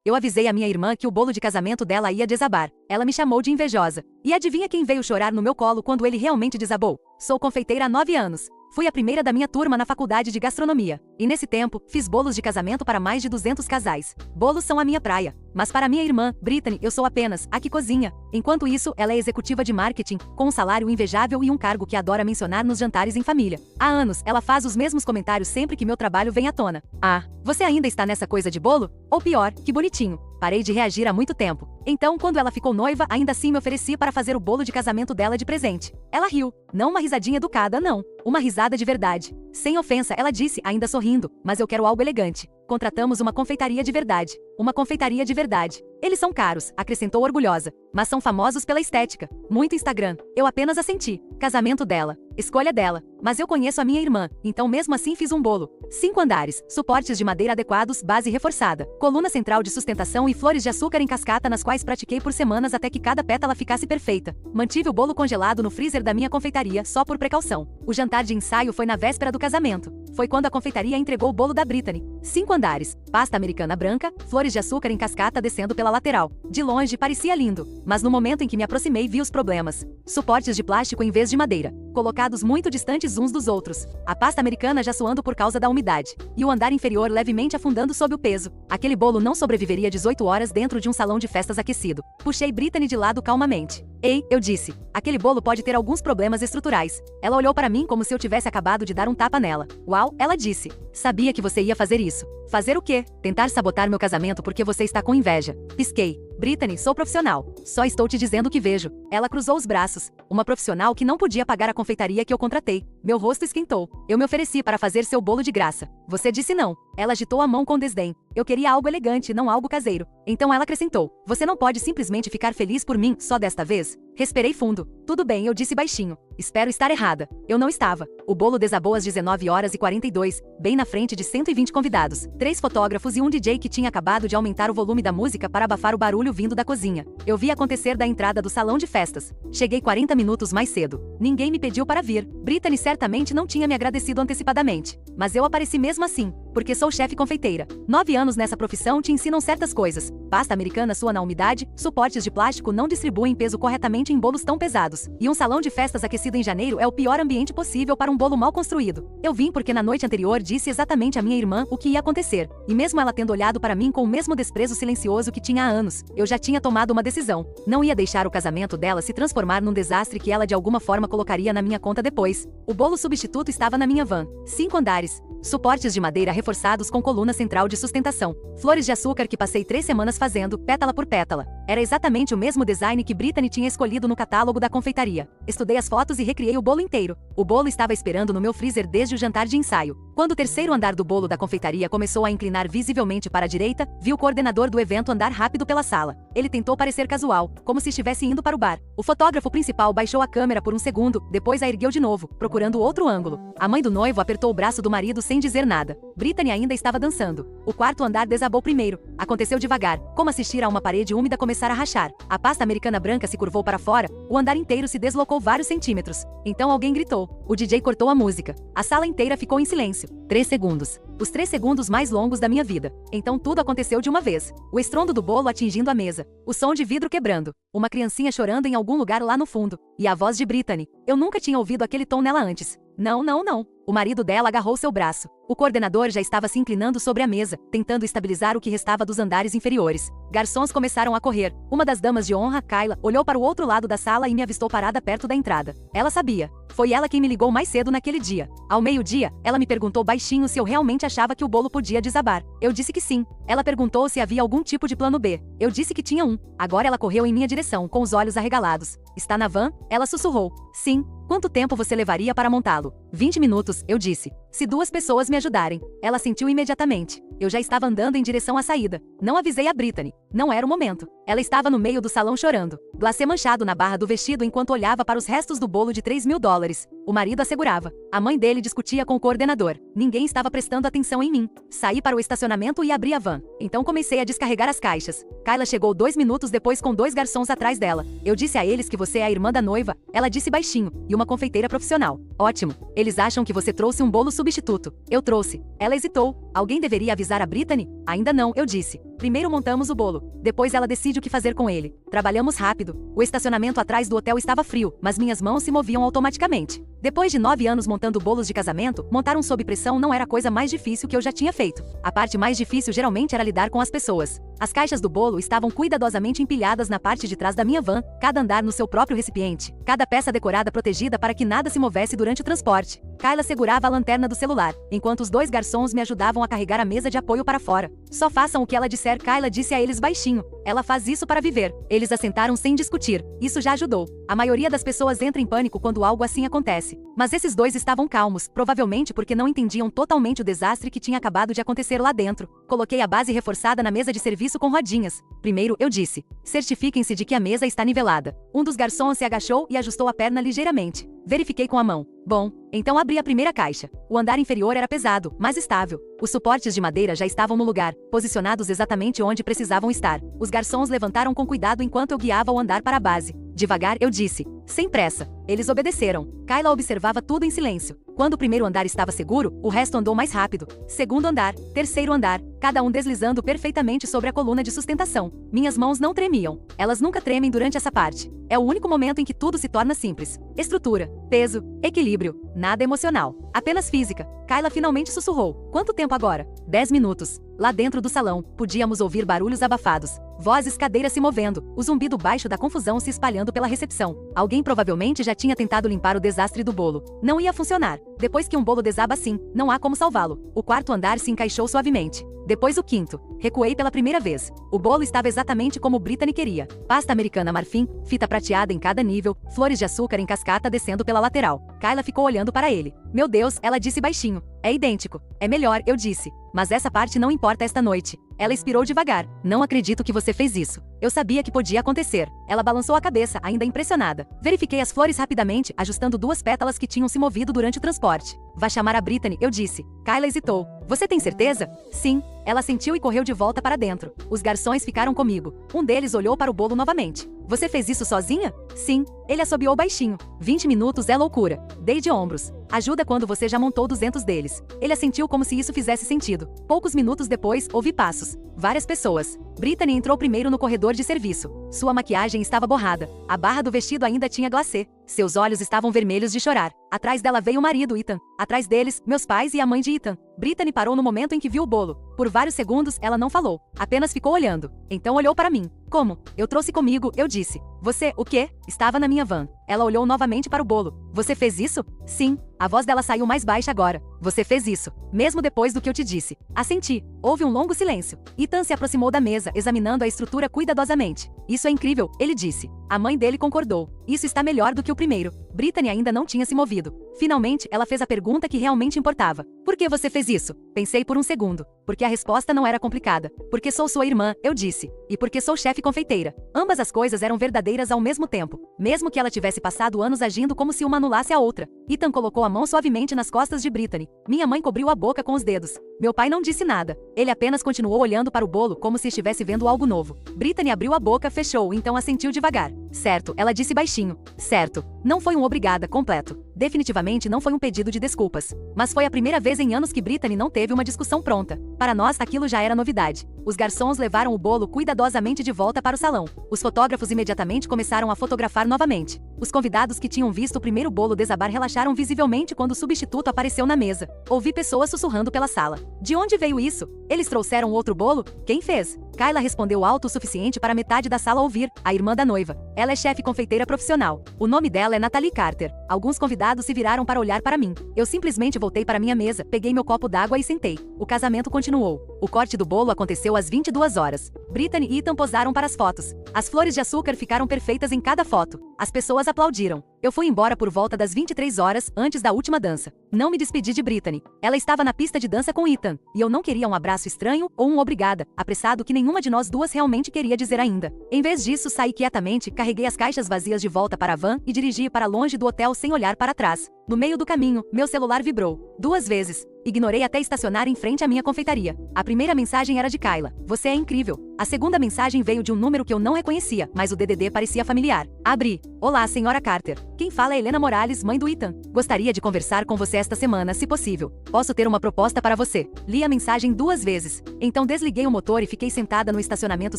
Eu avisei a minha irmã que o bolo de casamento dela ia desabar. Ela me chamou de invejosa. E adivinha quem veio chorar no meu colo quando ele realmente desabou? Sou confeiteira há 9 anos. Fui a primeira da minha turma na faculdade de gastronomia. E nesse tempo, fiz bolos de casamento para mais de 200 casais. Bolos são a minha praia. Mas para minha irmã, Brittany, eu sou apenas a que cozinha. Enquanto isso, ela é executiva de marketing, com um salário invejável e um cargo que adora mencionar nos jantares em família. Há anos, ela faz os mesmos comentários sempre que meu trabalho vem à tona. Ah, você ainda está nessa coisa de bolo? Ou pior, que bonitinho. Parei de reagir há muito tempo. Então, quando ela ficou noiva, ainda assim me ofereci para fazer o bolo de casamento dela de presente. Ela riu. Não uma risadinha educada, não. Uma risada de verdade. Sem ofensa, ela disse, ainda sorrindo, mas eu quero algo elegante. Contratamos uma confeitaria de verdade. Uma confeitaria de verdade. Eles são caros, acrescentou orgulhosa, mas são famosos pela estética. Muito Instagram. Eu apenas assenti. Casamento dela. Escolha dela. Mas eu conheço a minha irmã, então mesmo assim fiz um bolo. 5 andares, suportes de madeira adequados, base reforçada, coluna central de sustentação e flores de açúcar em cascata nas quais pratiquei por semanas até que cada pétala ficasse perfeita. Mantive o bolo congelado no freezer da minha confeitaria só por precaução. O jantar de ensaio foi na véspera do casamento. Foi quando a confeitaria entregou o bolo da Brittany. 5 andares, pasta americana branca, flores de açúcar em cascata descendo pela lateral. De longe parecia lindo, mas no momento em que me aproximei vi os problemas. Suportes de plástico em vez de madeira, colocados muito distantes uns dos outros. A pasta americana já suando por causa da umidade. E o andar inferior levemente afundando sob o peso. Aquele bolo não sobreviveria 18 horas dentro de um salão de festas aquecido. Puxei Brittany de lado calmamente. Ei, eu disse. Aquele bolo pode ter alguns problemas estruturais. Ela olhou para mim como se eu tivesse acabado de dar um tapa nela. Uau, ela disse. Sabia que você ia fazer isso. Fazer o quê? Tentar sabotar meu casamento porque você está com inveja. Pisquei. Brittany, sou profissional. Só estou te dizendo o que vejo. Ela cruzou os braços. Uma profissional que não podia pagar a confeitaria que eu contratei. Meu rosto esquentou. Eu me ofereci para fazer seu bolo de graça. Você disse não. Ela agitou a mão com desdém. Eu queria algo elegante, não algo caseiro. Então ela acrescentou. Você não pode simplesmente ficar feliz por mim só desta vez? Respirei fundo. Tudo bem, eu disse baixinho. Espero estar errada. Eu não estava. O bolo desabou às 19h42, bem na frente de 120 convidados, 3 fotógrafos e um DJ que tinha acabado de aumentar o volume da música para abafar o barulho vindo da cozinha. Eu vi acontecer da entrada do salão de festas. Cheguei 40 minutos mais cedo. Ninguém me pediu para vir. Brittany certamente não tinha me agradecido antecipadamente. Mas eu apareci mesmo assim, porque sou chefe confeiteira. 9 anos nessa profissão te ensinam certas coisas. Pasta americana sua na umidade, suportes de plástico não distribuem peso corretamente em bolos tão pesados. E um salão de festas aquecido em janeiro é o pior ambiente possível para um bolo mal construído. Eu vim porque na noite anterior disse exatamente à minha irmã o que ia acontecer. E mesmo ela tendo olhado para mim com o mesmo desprezo silencioso que tinha há anos, eu já tinha tomado uma decisão. Não ia deixar o casamento dela se transformar num desastre que ela de alguma forma colocaria na minha conta depois. O bolo substituto estava na minha van. 5 andares. Suportes de madeira reforçados com coluna central de sustentação. Flores de açúcar que passei 3 semanas fazendo, pétala por pétala. Era exatamente o mesmo design que Brittany tinha escolhido no catálogo da confeitaria. Estudei as fotos e recriei o bolo inteiro. O bolo estava esperando no meu freezer desde o jantar de ensaio. Quando o terceiro andar do bolo da confeitaria começou a inclinar visivelmente para a direita, vi o coordenador do evento andar rápido pela sala. Ele tentou parecer casual, como se estivesse indo para o bar. O fotógrafo principal baixou a câmera por um segundo, depois a ergueu de novo, procurando outro ângulo. A mãe do noivo apertou o braço do marido sem dizer nada. Brittany ainda estava dançando. O quarto andar desabou primeiro. Aconteceu devagar, como assistir a uma parede úmida começar a rachar. A pasta americana branca se curvou para fora, o andar inteiro se deslocou vários centímetros. Então alguém gritou. O DJ cortou a música. A sala inteira ficou em silêncio. 3 segundos. Os 3 segundos mais longos da minha vida. Então tudo aconteceu de uma vez. O estrondo do bolo atingindo a mesa. O som de vidro quebrando. Uma criancinha chorando em algum lugar lá no fundo. E a voz de Brittany. Eu nunca tinha ouvido aquele tom nela antes. Não, não, não. O marido dela agarrou seu braço. O coordenador já estava se inclinando sobre a mesa, tentando estabilizar o que restava dos andares inferiores. Garçons começaram a correr. Uma das damas de honra, Kayla, olhou para o outro lado da sala e me avistou parada perto da entrada. Ela sabia. Foi ela quem me ligou mais cedo naquele dia. Ao meio-dia, ela me perguntou baixinho se eu realmente achava que o bolo podia desabar. Eu disse que sim. Ela perguntou se havia algum tipo de plano B. Eu disse que tinha um. Agora ela correu em minha direção, com os olhos arregalados. Está na van? Ela sussurrou. Sim. Quanto tempo você levaria para montá-lo? 20 minutos, eu disse. Se 2 pessoas me ajudarem. Ela sentiu imediatamente. Eu já estava andando em direção à saída. Não avisei a Brittany. Não era o momento. Ela estava no meio do salão chorando. Glacê manchado na barra do vestido enquanto olhava para os restos do bolo de $3.000. O marido assegurava. A mãe dele discutia com o coordenador. Ninguém estava prestando atenção em mim. Saí para o estacionamento e abri a van. Então comecei a descarregar as caixas. Kayla chegou 2 minutos depois com 2 garçons atrás dela. Eu disse a eles que você é a irmã da noiva, ela disse baixinho, e uma confeiteira profissional. Ótimo. Eles acham que você trouxe um bolo substituto. Eu trouxe. Ela hesitou. Alguém deveria avisar a Brittany? Ainda não, eu disse. Primeiro montamos o bolo. Depois ela decide o que fazer com ele. Trabalhamos rápido. O estacionamento atrás do hotel estava frio, mas minhas mãos se moviam automaticamente. Depois de 9 anos montando bolos de casamento, montar um sob pressão não era a coisa mais difícil que eu já tinha feito. A parte mais difícil geralmente era lidar com as pessoas. As caixas do bolo estavam cuidadosamente empilhadas na parte de trás da minha van, cada andar no seu próprio recipiente, cada peça decorada protegida para que nada se movesse durante o transporte. Kayla segurava a lanterna do celular, enquanto os 2 garçons me ajudavam a carregar a mesa de apoio para fora. Só façam o que ela disser, Kayla disse a eles baixinho. Ela faz isso para viver. Eles assentaram sem discutir. Isso já ajudou. A maioria das pessoas entra em pânico quando algo assim acontece. Mas esses 2 estavam calmos, provavelmente porque não entendiam totalmente o desastre que tinha acabado de acontecer lá dentro. Coloquei a base reforçada na mesa de serviço com rodinhas. Primeiro, eu disse: certifiquem-se de que a mesa está nivelada. Um dos garçons se agachou e ajustou a perna ligeiramente. Verifiquei com a mão. Bom, então abri a primeira caixa. O andar inferior era pesado, mas estável. Os suportes de madeira já estavam no lugar, posicionados exatamente onde precisavam estar. Os garçons levantaram com cuidado enquanto eu guiava o andar para a base. Devagar, eu disse. Sem pressa. Eles obedeceram. Kayla observava tudo em silêncio. Quando o primeiro andar estava seguro, o resto andou mais rápido. Segundo andar, terceiro andar, cada um deslizando perfeitamente sobre a coluna de sustentação. Minhas mãos não tremiam. Elas nunca tremem durante essa parte. É o único momento em que tudo se torna simples. Estrutura, peso, equilíbrio, nada emocional. Apenas física. Kayla finalmente sussurrou. Quanto tempo agora? 10 minutos. Lá dentro do salão, podíamos ouvir barulhos abafados. Vozes, cadeiras se movendo, o zumbido baixo da confusão se espalhando pela recepção. Alguém provavelmente já tinha tentado limpar o desastre do bolo. Não ia funcionar. Depois que um bolo desaba assim, não há como salvá-lo. O quarto andar se encaixou suavemente. Depois o quinto. Recuei pela primeira vez. O bolo estava exatamente como Brittany queria. Pasta americana marfim, fita prateada em cada nível, flores de açúcar em cascata descendo pela lateral. Kayla ficou olhando para ele. Meu Deus, ela disse baixinho. É idêntico. É melhor, eu disse. Mas essa parte não importa esta noite. Ela expirou devagar. Não acredito que você fez isso. Eu sabia que podia acontecer. Ela balançou a cabeça, ainda impressionada. Verifiquei as flores rapidamente, ajustando 2 pétalas que tinham se movido durante o transporte. Vá chamar a Brittany, eu disse. Kayla hesitou. Você tem certeza? Sim. Ela sentiu e correu de volta para dentro. Os garçons ficaram comigo. Um deles olhou para o bolo novamente. Você fez isso sozinha? Sim. Ele assobiou baixinho. 20 minutos é loucura. Dei de ombros. Ajuda quando você já montou 200 deles. Ele assentiu como se isso fizesse sentido. Poucos minutos depois, ouvi passos. Várias pessoas. Brittany entrou primeiro no corredor de serviço. Sua maquiagem estava borrada. A barra do vestido ainda tinha glacê. Seus olhos estavam vermelhos de chorar. Atrás dela veio o marido, Ethan. Atrás deles, meus pais e a mãe de Ethan. Brittany parou no momento em que viu o bolo. Por vários segundos, ela não falou. Apenas ficou olhando. Então olhou para mim. Como? Eu trouxe comigo, eu disse. Você, o quê? Estava na minha van. Ela olhou novamente para o bolo. Você fez isso? Sim. A voz dela saiu mais baixa agora. Você fez isso. Mesmo depois do que eu te disse. Assenti. Houve um longo silêncio. Ethan se aproximou da mesa, examinando a estrutura cuidadosamente. Isso é incrível, ele disse. A mãe dele concordou. Isso está melhor do que o primeiro. Brittany ainda não tinha se movido. Finalmente, ela fez a pergunta que realmente importava. Por que você fez isso? Pensei por um segundo. Porque a resposta não era complicada. Porque sou sua irmã, eu disse. E porque sou chefe confeiteira. Ambas as coisas eram verdadeiras ao mesmo tempo. Mesmo que ela tivesse passado anos agindo como se uma anulasse a outra. Ethan colocou a mão suavemente nas costas de Brittany. Minha mãe cobriu a boca com os dedos. Meu pai não disse nada. Ele apenas continuou olhando para o bolo como se estivesse vendo algo novo. Brittany abriu a boca, fechou, então assentiu devagar. Certo, ela disse baixinho. Certo. Não foi um obrigada completo. Definitivamente não foi um pedido de desculpas. Mas foi a primeira vez em anos que Brittany não teve uma discussão pronta. Para nós, aquilo já era novidade. Os garçons levaram o bolo cuidadosamente de volta para o salão. Os fotógrafos imediatamente começaram a fotografar novamente. Os convidados que tinham visto o primeiro bolo desabar relaxaram visivelmente quando o substituto apareceu na mesa. Ouvi pessoas sussurrando pela sala. De onde veio isso? Eles trouxeram outro bolo? Quem fez? Kayla respondeu alto o suficiente para metade da sala ouvir, a irmã da noiva. Ela é chefe confeiteira profissional. O nome dela é Natalie Carter. Alguns convidados se viraram para olhar para mim. Eu simplesmente voltei para minha mesa, peguei meu copo d'água e sentei. O casamento continuou. O corte do bolo aconteceu às 22 horas. Brittany e Ethan posaram para as fotos. As flores de açúcar ficaram perfeitas em cada foto. As pessoas aplaudiram. Eu fui embora por volta das 23 horas, antes da última dança. Não me despedi de Brittany. Ela estava na pista de dança com Ethan, e eu não queria um abraço estranho ou um obrigada, apressado que nenhuma de nós duas realmente queria dizer ainda. Em vez disso, saí quietamente, carreguei as caixas vazias de volta para a van e dirigi para longe do hotel sem olhar para trás. No meio do caminho, meu celular vibrou 2 vezes. Ignorei até estacionar em frente à minha confeitaria. A primeira mensagem era de Kayla. Você é incrível. A segunda mensagem veio de um número que eu não reconhecia, mas o DDD parecia familiar. Abri. Olá, senhora Carter. Quem fala é Helena Morales, mãe do Ethan. Gostaria de conversar com você esta semana, se possível. Posso ter uma proposta para você. Li a mensagem 2 vezes. Então desliguei o motor e fiquei sentada no estacionamento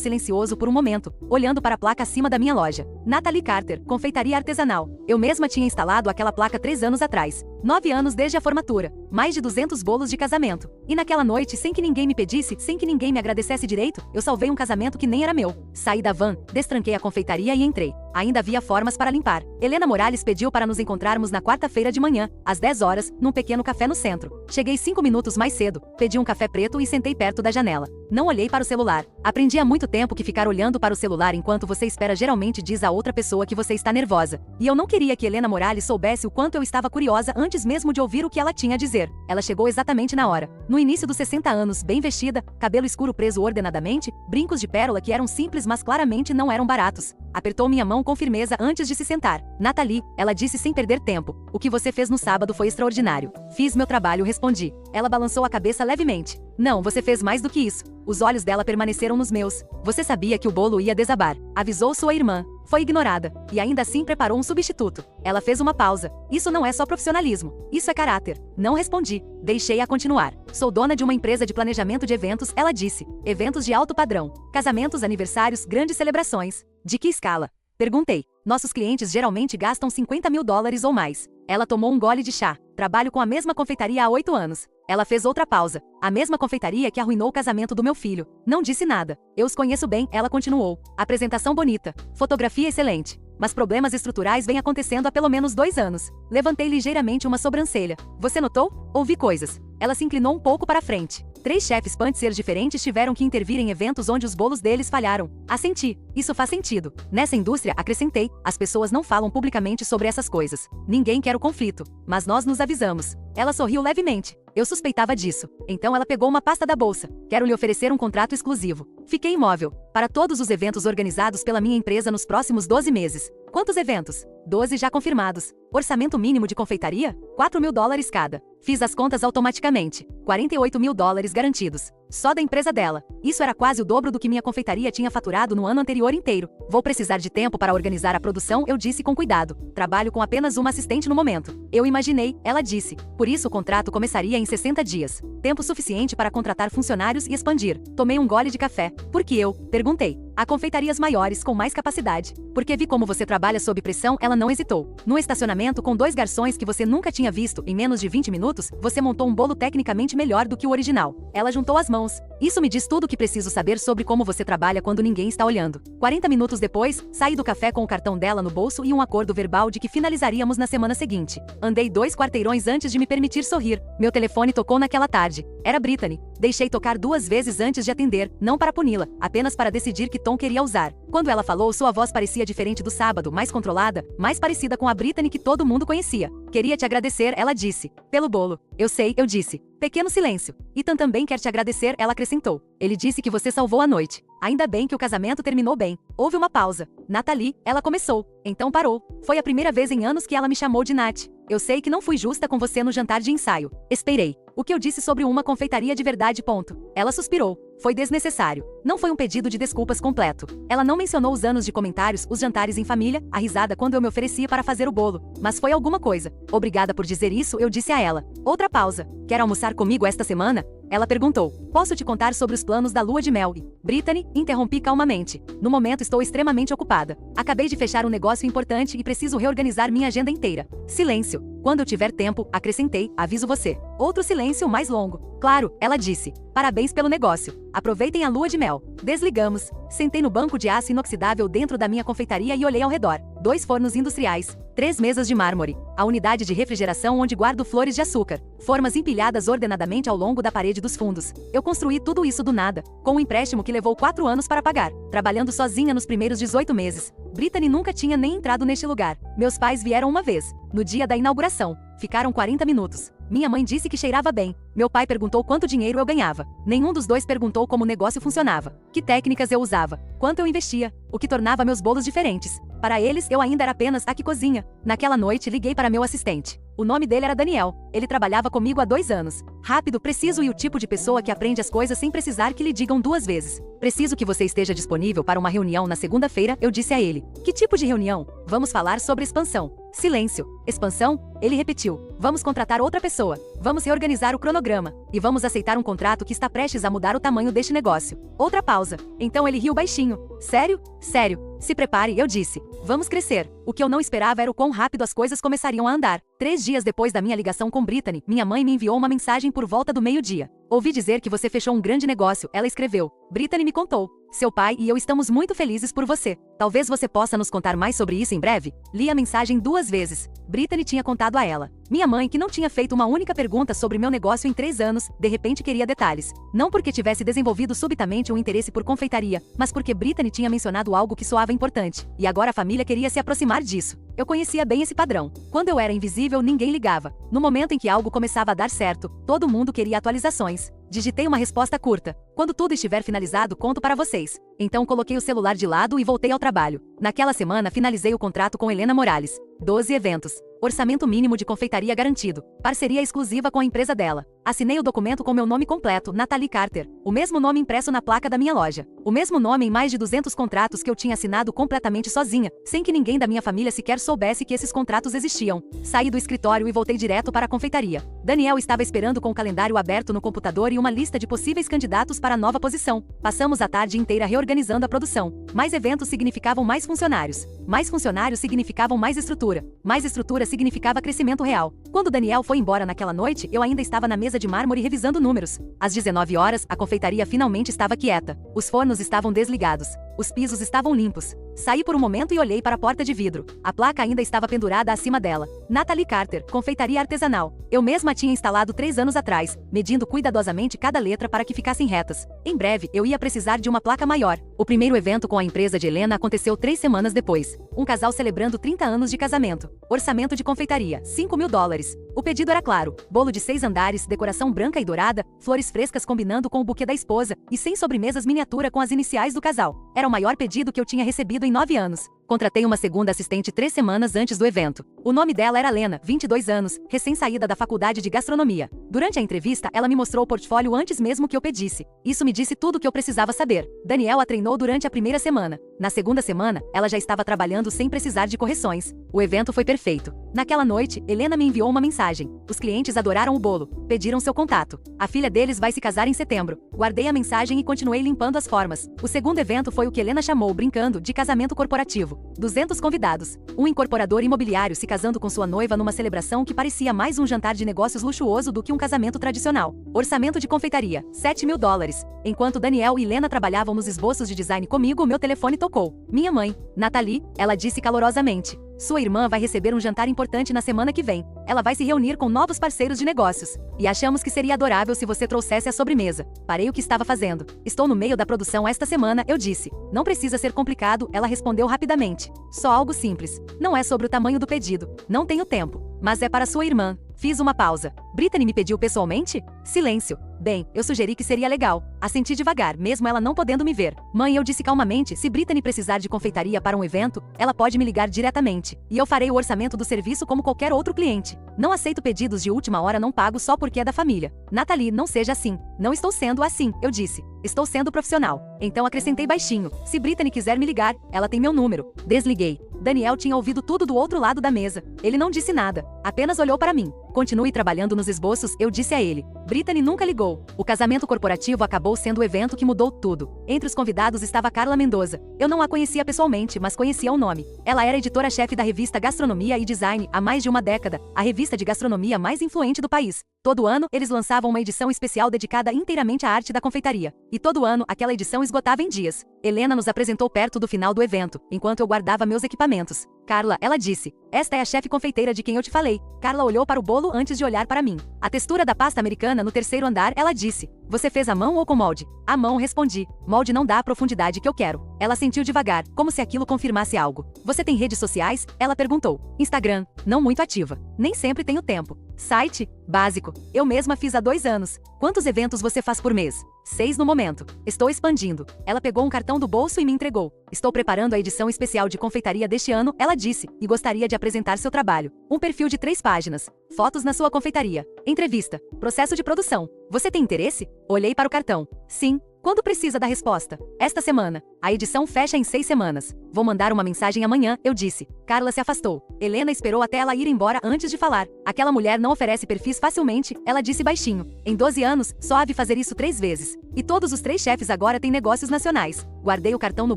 silencioso por um momento, olhando para a placa acima da minha loja. Natalie Carter, confeitaria artesanal. Eu mesma tinha instalado aquela placa 3 anos atrás. 9 anos desde a formatura. Mais de 200 bolos de casamento. E naquela noite, sem que ninguém me pedisse, sem que ninguém me agradecesse direito, eu salvei um casamento que nem era meu. Saí da van, destranquei a confeitaria e entrei. Ainda havia formas para limpar. Helena Morales pediu para nos encontrarmos na quarta-feira de manhã, às 10 horas, num pequeno café no centro. Cheguei 5 minutos mais cedo, pedi um café preto e sentei perto da janela. Não olhei para o celular. Aprendi há muito tempo que ficar olhando para o celular enquanto você espera geralmente diz a outra pessoa que você está nervosa. E eu não queria que Helena Morales soubesse o quanto eu estava curiosa antes mesmo de ouvir o que ela tinha a dizer. Ela chegou exatamente na hora. No início dos 60 anos, bem vestida, cabelo escuro preso ordenadamente, brincos de pérola que eram simples mas claramente não eram baratos. Apertou minha mão com firmeza antes de se sentar. Natalie, ela disse sem perder tempo. O que você fez no sábado foi extraordinário. Fiz meu trabalho, respondi. Ela balançou a cabeça levemente. Não, você fez mais do que isso. Os olhos dela permaneceram nos meus. Você sabia que o bolo ia desabar. Avisou sua irmã. Foi ignorada. E ainda assim preparou um substituto. Ela fez uma pausa. Isso não é só profissionalismo. Isso é caráter. Não respondi. Deixei-a continuar. Sou dona de uma empresa de planejamento de eventos, ela disse. Eventos de alto padrão. Casamentos, aniversários, grandes celebrações. De que escala? Perguntei. Nossos clientes geralmente gastam $50 mil ou mais. Ela tomou um gole de chá. Trabalho com a mesma confeitaria há 8 anos. Ela fez outra pausa. A mesma confeitaria que arruinou o casamento do meu filho. Não disse nada. Eu os conheço bem, ela continuou. Apresentação bonita. Fotografia excelente. Mas problemas estruturais vêm acontecendo há pelo menos 2 anos. Levantei ligeiramente uma sobrancelha. Você notou? Ouvi coisas. Ela se inclinou um pouco para frente. 3 chefes Pantser diferentes tiveram que intervir em eventos onde os bolos deles falharam. Assenti. Isso faz sentido. Nessa indústria, acrescentei, as pessoas não falam publicamente sobre essas coisas. Ninguém quer o conflito. Mas nós nos avisamos. Ela sorriu levemente. Eu suspeitava disso. Então ela pegou uma pasta da bolsa. Quero lhe oferecer um contrato exclusivo. Fiquei imóvel. Para todos os eventos organizados pela minha empresa nos próximos 12 meses. Quantos eventos? 12 já confirmados. Orçamento mínimo de confeitaria? $4 mil cada. Fiz as contas automaticamente. $48 mil garantidos. Só da empresa dela. Isso era quase o dobro do que minha confeitaria tinha faturado no ano anterior inteiro. Vou precisar de tempo para organizar a produção, eu disse com cuidado. Trabalho com apenas uma assistente no momento. Eu imaginei, ela disse. Por isso o contrato começaria em 60 dias. Tempo suficiente para contratar funcionários e expandir. Tomei um gole de café. Por que eu? Perguntei. Há confeitarias maiores com mais capacidade. Porque vi como você trabalha sob pressão, ela não hesitou. No estacionamento com 2 garçons que você nunca tinha visto, em menos de 20 minutos, você montou um bolo tecnicamente melhor do que o original. Ela juntou as mãos. Isso me diz tudo o que preciso saber sobre como você trabalha quando ninguém está olhando. 40 minutos depois, saí do café com o cartão dela no bolso e um acordo verbal de que finalizaríamos na semana seguinte. Andei 2 quarteirões antes de me permitir sorrir. Meu telefone tocou naquela tarde. Era Brittany. Deixei tocar 2 vezes antes de atender, não para puni-la, apenas para decidir que tom queria usar. Quando ela falou, sua voz parecia diferente do sábado, mais controlada, mais parecida com a Brittany que todo mundo conhecia. Queria te agradecer, ela disse. Pelo bolo. Eu sei, eu disse. Pequeno silêncio. Ethan também quer te agradecer, ela acrescentou. Ele disse que você salvou a noite. Ainda bem que o casamento terminou bem. Houve uma pausa. Natalie, ela começou. Então parou. Foi a primeira vez em anos que ela me chamou de Nat. Eu sei que não fui justa com você no jantar de ensaio. Esperei. O que eu disse sobre uma confeitaria de verdade, ponto. Ela suspirou. Foi desnecessário. Não foi um pedido de desculpas completo. Ela não mencionou os anos de comentários, os jantares em família, a risada quando eu me ofereci para fazer o bolo. Mas foi alguma coisa. Obrigada por dizer isso, eu disse a ela. Outra pausa. Quer almoçar comigo esta semana? Ela perguntou. Posso te contar sobre os planos da lua de mel? Brittany, interrompi calmamente. No momento estou extremamente ocupada. Acabei de fechar um negócio importante e preciso reorganizar minha agenda inteira. Silêncio. Quando eu tiver tempo, acrescentei, aviso você. Outro silêncio mais longo. Claro, ela disse. Parabéns pelo negócio. Aproveitem a lua de mel. Desligamos. Sentei no banco de aço inoxidável dentro da minha confeitaria e olhei ao redor. 2 fornos industriais. 3 mesas de mármore. A unidade de refrigeração onde guardo flores de açúcar. Formas empilhadas ordenadamente ao longo da parede dos fundos. Eu construí tudo isso do nada, com um empréstimo que levou 4 anos para pagar, trabalhando sozinha nos primeiros 18 meses. Brittany nunca tinha nem entrado neste lugar. Meus pais vieram uma vez, no dia da inauguração. Ficaram 40 minutos. Minha mãe disse que cheirava bem. Meu pai perguntou quanto dinheiro eu ganhava. Nenhum dos dois perguntou como o negócio funcionava, que técnicas eu usava, quanto eu investia, o que tornava meus bolos diferentes. Para eles, eu ainda era apenas a que cozinha. Naquela noite, liguei para meu assistente. O nome dele era Daniel. Ele trabalhava comigo há 2 anos. Rápido, preciso e o tipo de pessoa que aprende as coisas sem precisar que lhe digam 2 vezes. Preciso que você esteja disponível para uma reunião na segunda-feira, eu disse a ele. Que tipo de reunião? Vamos falar sobre expansão. Silêncio. Expansão? Ele repetiu. Vamos contratar outra pessoa. Vamos reorganizar o cronograma. E vamos aceitar um contrato que está prestes a mudar o tamanho deste negócio. Outra pausa. Então ele riu baixinho. Sério? Sério. Se prepare, eu disse. Vamos crescer. O que eu não esperava era o quão rápido as coisas começariam a andar. 3 dias depois da minha ligação com Brittany, minha mãe me enviou uma mensagem por volta do meio-dia. Ouvi dizer que você fechou um grande negócio, ela escreveu. Brittany me contou. Seu pai e eu estamos muito felizes por você. Talvez você possa nos contar mais sobre isso em breve? Li a mensagem 2 vezes. Brittany tinha contado a ela. Minha mãe, que não tinha feito uma única pergunta sobre meu negócio em 3 anos, de repente queria detalhes. Não porque tivesse desenvolvido subitamente um interesse por confeitaria, mas porque Brittany tinha mencionado algo que soava importante. E agora a família queria se aproximar disso. Eu conhecia bem esse padrão. Quando eu era invisível, ninguém ligava. No momento em que algo começava a dar certo, todo mundo queria atualizações. Digitei uma resposta curta. Quando tudo estiver finalizado, conto para vocês. Então coloquei o celular de lado e voltei ao trabalho. Naquela semana, finalizei o contrato com Helena Morales. 12 eventos. Orçamento mínimo de confeitaria garantido. Parceria exclusiva com a empresa dela. Assinei o documento com meu nome completo, Natalie Carter. O mesmo nome impresso na placa da minha loja. O mesmo nome em mais de 200 contratos que eu tinha assinado completamente sozinha, sem que ninguém da minha família sequer soubesse que esses contratos existiam. Saí do escritório e voltei direto para a confeitaria. Daniel estava esperando com o calendário aberto no computador e uma lista de possíveis candidatos para a nova posição. Passamos a tarde inteira reorganizando a produção. Mais eventos significavam mais funcionários. Mais funcionários significavam mais estrutura. Mais estrutura significava crescimento real. Quando Daniel foi embora naquela noite, eu ainda estava na mesa de mármore revisando números. Às 19 horas, a confeitaria finalmente estava quieta. Os fornos estavam desligados. Os pisos estavam limpos. Saí por um momento e olhei para a porta de vidro. A placa ainda estava pendurada acima dela. Natalie Carter, confeitaria artesanal. Eu mesma tinha instalado 3 anos atrás, medindo cuidadosamente cada letra para que ficassem retas. Em breve, eu ia precisar de uma placa maior. O primeiro evento com a empresa de Helena aconteceu 3 semanas depois. Um casal celebrando 30 anos de casamento. Orçamento de confeitaria, $5.000. O pedido era claro. Bolo de 6 andares, decoração branca e dourada, flores frescas combinando com o buquê da esposa, e 100 sobremesas miniatura com as iniciais do casal. Era o maior pedido que eu tinha recebido em 9 anos. Contratei uma segunda assistente 3 semanas antes do evento. O nome dela era Lena, 22 anos, recém-saída da faculdade de gastronomia. Durante a entrevista, ela me mostrou o portfólio antes mesmo que eu pedisse. Isso me disse tudo o que eu precisava saber. Daniel a treinou durante a primeira semana. Na segunda semana, ela já estava trabalhando sem precisar de correções. O evento foi perfeito. Naquela noite, Helena me enviou uma mensagem. Os clientes adoraram o bolo. Pediram seu contato. A filha deles vai se casar em setembro. Guardei a mensagem e continuei limpando as formas. O segundo evento foi o que Helena chamou, brincando, de casamento corporativo. 200 convidados. Um incorporador imobiliário se casando com sua noiva numa celebração que parecia mais um jantar de negócios luxuoso do que um casamento tradicional. Orçamento de confeitaria, $7.000. Enquanto Daniel e Helena trabalhavam nos esboços de design comigo, meu telefone tocou. Minha mãe, Natalie, ela disse calorosamente. Sua irmã vai receber um jantar importante na semana que vem. Ela vai se reunir com novos parceiros de negócios. E achamos que seria adorável se você trouxesse a sobremesa. Parei o que estava fazendo. Estou no meio da produção esta semana, eu disse. Não precisa ser complicado, ela respondeu rapidamente. Só algo simples. Não é sobre o tamanho do pedido. Não tenho tempo. Mas é para sua irmã. Fiz uma pausa. Brittany me pediu pessoalmente? Silêncio. Bem, eu sugeri que seria legal. Assenti devagar, mesmo ela não podendo me ver. Mãe, eu disse calmamente, se Brittany precisar de confeitaria para um evento, ela pode me ligar diretamente. E eu farei o orçamento do serviço como qualquer outro cliente. Não aceito pedidos de última hora não pago só porque é da família. Natalie, não seja assim. Não estou sendo assim, eu disse. Estou sendo profissional. Então acrescentei baixinho. Se Brittany quiser me ligar, ela tem meu número. Desliguei. Daniel tinha ouvido tudo do outro lado da mesa. Ele não disse nada. Apenas olhou para mim. Continue trabalhando nos esboços, eu disse a ele. Brittany nunca ligou. O casamento corporativo acabou sendo o evento que mudou tudo. Entre os convidados estava Carla Mendoza. Eu não a conhecia pessoalmente, mas conhecia o nome. Ela era editora-chefe da revista Gastronomia e Design há mais de uma década, a revista de gastronomia mais influente do país. Todo ano, eles lançavam uma edição especial dedicada inteiramente à arte da confeitaria. E todo ano, aquela edição esgotava em dias. Helena nos apresentou perto do final do evento, enquanto eu guardava meus equipamentos. Carla, ela disse. Esta é a chefe confeiteira de quem eu te falei. Carla olhou para o bolo antes de olhar para mim. A textura da pasta americana no terceiro andar, ela disse. Você fez à mão ou com molde? À mão, respondi. Molde não dá a profundidade que eu quero. Ela sentiu devagar, como se aquilo confirmasse algo. Você tem redes sociais? Ela perguntou. Instagram, não muito ativa. Nem sempre tenho tempo. Site? Básico. Eu mesma fiz há 2 anos. Quantos eventos você faz por mês? 6 no momento. Estou expandindo. Ela pegou um cartão do bolso e me entregou. Estou preparando a edição especial de confeitaria deste ano, ela disse, e gostaria de apresentar seu trabalho. Um perfil de 3 páginas. Fotos na sua confeitaria. Entrevista. Processo de produção. Você tem interesse? Olhei para o cartão. Sim. Quando precisa da resposta? Esta semana. A edição fecha em 6 semanas. Vou mandar uma mensagem amanhã, eu disse. Carla se afastou. Helena esperou até ela ir embora antes de falar. Aquela mulher não oferece perfis facilmente, ela disse baixinho. Em 12 anos, só a vi fazer isso 3 vezes. E todos os 3 chefes agora têm negócios nacionais. Guardei o cartão no